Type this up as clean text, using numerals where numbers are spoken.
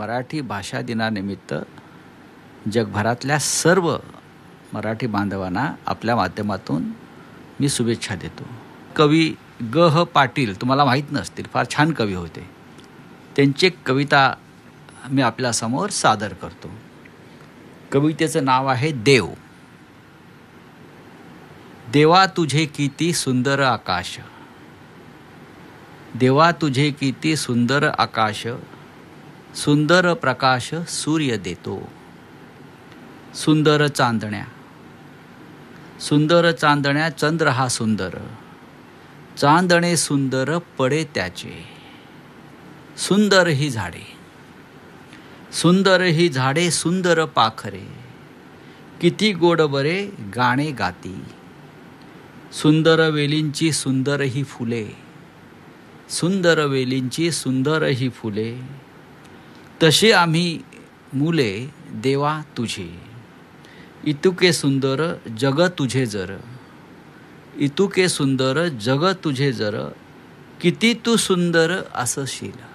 मराठी भाषा दिनानिमित्त जगभरातल्या सर्व मराठी बांधवांना आपल्या माध्यमातून मी शुभेच्छा देतो. कवी ग. पाटील तुम्हाला माहीत नसतील, फार छान कवी होते. त्यांची एक कविता मी आपल्यासमोर सादर करतो. कवितेचं नाव आहे देव. देवा तुझे किती सुंदर आकाश, देवा तुझे किती सुंदर आकाश, सुंदर प्रकाश सूर्य देतो. सुंदर चांदण्या, सुंदर चांदण्या चंद्र हा सुंदर, चांदणे सुंदर पडे त्याचे. सुंदर ही झाडे, सुंदर ही झाडे सुंदर पाखरे, किती गोड बरे गाणे गाती. सुंदर वेलींची सुंदर ही फुले, सुंदर वेलींची सुंदर ही फुले, तशी आम्ही मुले देवा तुझे. इतुके सुंदर जग तुझे जर, इतुके सुंदर जग तुझे जर, किती तू सुंदर असशील.